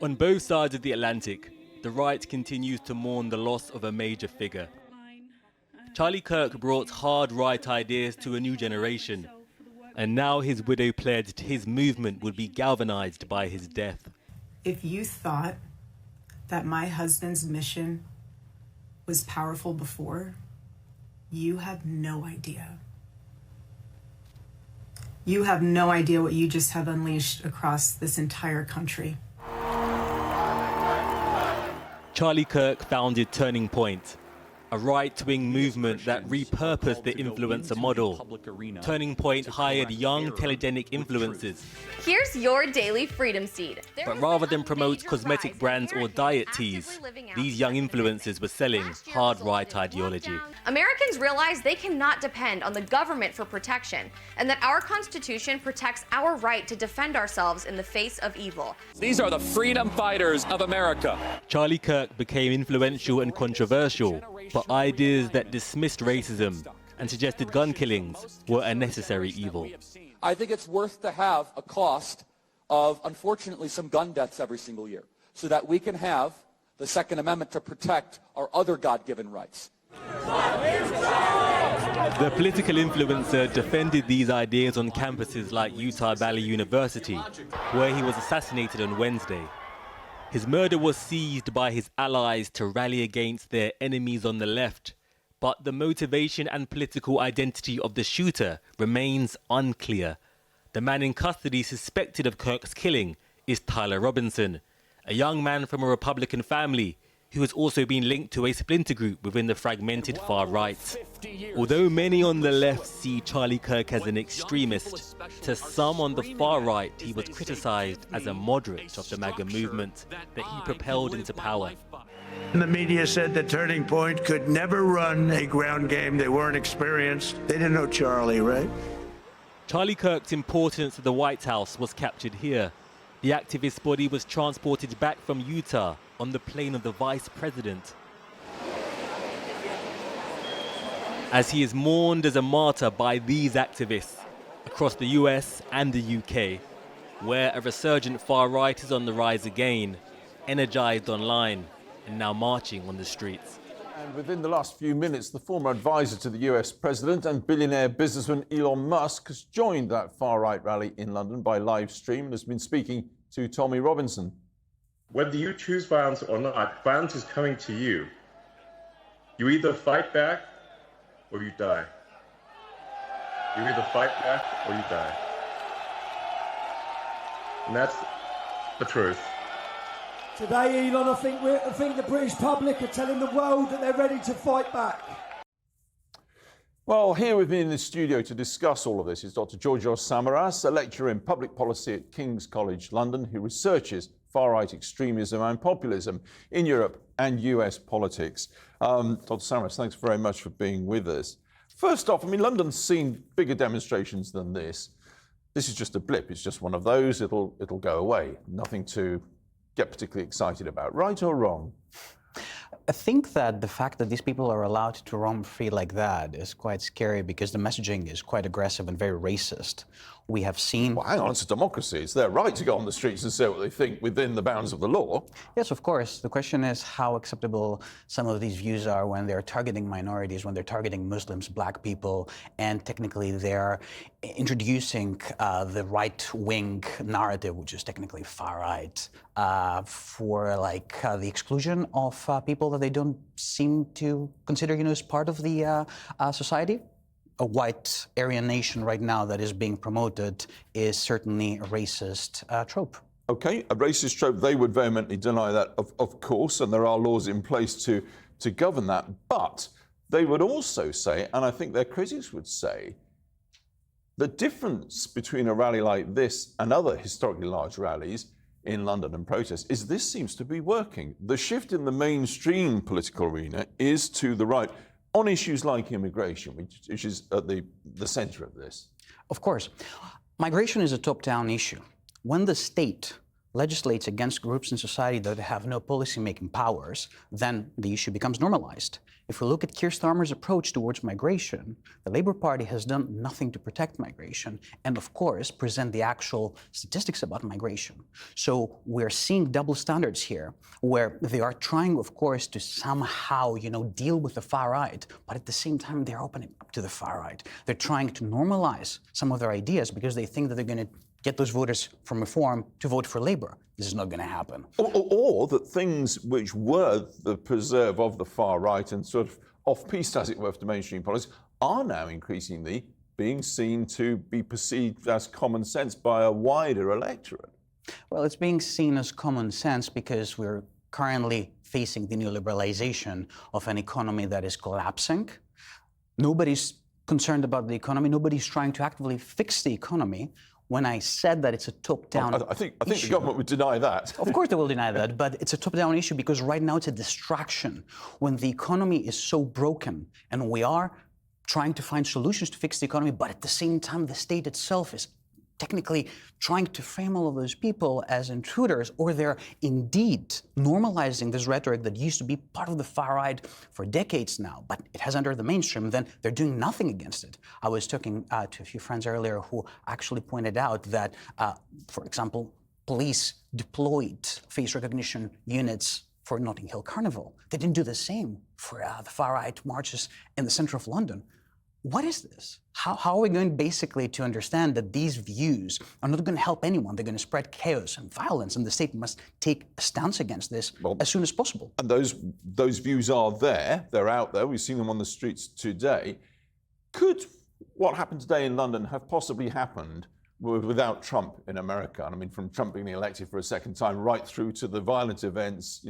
On both sides of the Atlantic, the right continues to mourn the loss of a major figure. Charlie Kirk brought hard right ideas to a new generation, and now his widow pledged his movement would be galvanized by his death. If you thought that my husband's mission was powerful before, you have no idea. You have no idea what you just have unleashed across this entire country. Charlie Kirk founded Turning Point, a right-wing movement that repurposed the influencer model. Turning Point hired young, telegenic influencers. Here's your daily freedom seed. But rather than promote cosmetic brands or diet teas, these young influencers were selling hard right ideology. Americans realize they cannot depend on the government for protection, and that our Constitution protects our right to defend ourselves in the face of evil. These are the freedom fighters of America. Charlie Kirk became influential and controversial, but ideas that dismissed racism and suggested gun killings were a necessary evil. I think it's worth to have a cost of, unfortunately, some gun deaths every single year, so that we can have the Second Amendment to protect our other God-given rights. The political influencer defended these ideas on campuses like Utah Valley University, where he was assassinated on Wednesday. His murder was seized by his allies to rally against their enemies on the left, but the motivation and political identity of the shooter remains unclear. The man in custody suspected of Kirk's killing is Tyler Robinson, a young man from a Republican family who has also been linked to a splinter group within the fragmented far right. Although many on the left see Charlie Kirk as an extremist, to some on the far right he was criticized as a moderate of the MAGA movement that he propelled into power. The media said that Turning Point could never run a ground game. They weren't experienced. They didn't know Charlie, right? Charlie Kirk's importance to the White House was captured here. The activist body was transported back from Utah on the plane of the vice president, as he is mourned as a martyr by these activists across the US and the UK, where a resurgent far right is on the rise again, energized online and now marching on the streets. And within the last few minutes, the former advisor to the US president and billionaire businessman Elon Musk has joined that far-right rally in London by live stream and has been speaking to Tommy Robinson. Whether you choose violence or not, violence is coming to you. You either fight back or you die. You either fight back or you die. And that's the truth. Today, Elon, I think the British public are telling the world that they're ready to fight back. Well, here with me in the studio to discuss all of this is Dr. Georgios Samaras, a lecturer in public policy at King's College London, who researches far-right extremism and populism in Europe and US politics. Dr. Samaras, thanks very much for being with us. First off, I mean, London's seen bigger demonstrations than this. This is just a blip. It's just one of those. It'll go away. Nothing to get particularly excited about. Right or wrong? I think that the fact that these people are allowed to roam free like that is quite scary because the messaging is quite aggressive and very racist. We have seen... Well, hang on, it's a democracy. It's their right to go on the streets and say what they think within the bounds of the law. Yes, of course. The question is how acceptable some of these views are when they're targeting minorities, when they're targeting Muslims, black people, and technically they're introducing the right-wing narrative, which is technically far-right, for the exclusion of people that they don't seem to consider, as part of the society. A white Aryan nation right now that is being promoted is certainly a racist trope. Okay, a racist trope. They would vehemently deny that, of course, and there are laws in place to govern that. But they would also say, and I think their critics would say, the difference between a rally like this and other historically large rallies in London and protests is this seems to be working. The shift in the mainstream political arena is to the right on issues like immigration, which is at the centre of this. Of course. Migration is a top-down issue. When the state legislates against groups in society that have no policy-making powers, then the issue becomes normalized. If we look at Keir Starmer's approach towards migration, the Labour Party has done nothing to protect migration and, of course, present the actual statistics about migration. So we're seeing double standards here, where they are trying, of course, to somehow, deal with the far right, but at the same time, they're opening up to the far right. They're trying to normalize some of their ideas because they think that they're going to get those voters from Reform to vote for Labour. This is not going to happen. Or that things which were the preserve of the far right and sort of off-piste, as it were, to mainstream politics, are now increasingly being seen to be perceived as common sense by a wider electorate. Well, it's being seen as common sense because we're currently facing the neoliberalization of an economy that is collapsing. Nobody's concerned about the economy. Nobody's trying to actively fix the economy. When I said that it's a top-down I think the government would deny that. Of course they will deny that, but it's a top-down issue because right now it's a distraction. When the economy is so broken and we are trying to find solutions to fix the economy, but at the same time the state itself is technically trying to frame all of those people as intruders, or they're indeed normalizing this rhetoric that used to be part of the far right for decades now, but it has entered the mainstream, then they're doing nothing against it. I was talking to a few friends earlier who actually pointed out that, for example, police deployed face recognition units for Notting Hill Carnival. They didn't do the same for the far right marches in the center of London. What is this? How are we going basically to understand that these views are not going to help anyone? They're going to spread chaos and violence, and the state must take a stance against this as soon as possible. And those views are there. They're out there. We've seen them on the streets today. Could what happened today in London have possibly happened without Trump in America? And I mean, from Trump being elected for a second time right through to the violent events,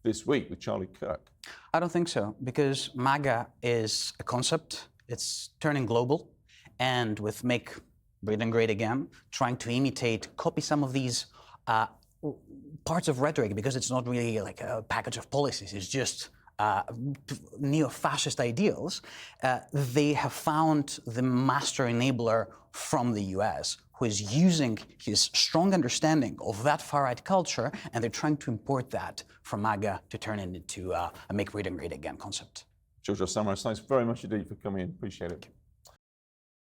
this week with Charlie Kirk. I don't think so, because MAGA is a concept. It's turning global, and with Make Britain Great Again, trying to imitate, copy some of these parts of rhetoric, because it's not really like a package of policies, it's just neo-fascist ideals. They have found the master enabler from the US, who is using his strong understanding of that far-right culture, and they're trying to import that from MAGA to turn it into a Make Britain Great Again concept. Georgios Samaras, thanks very much indeed for coming in. Appreciate it.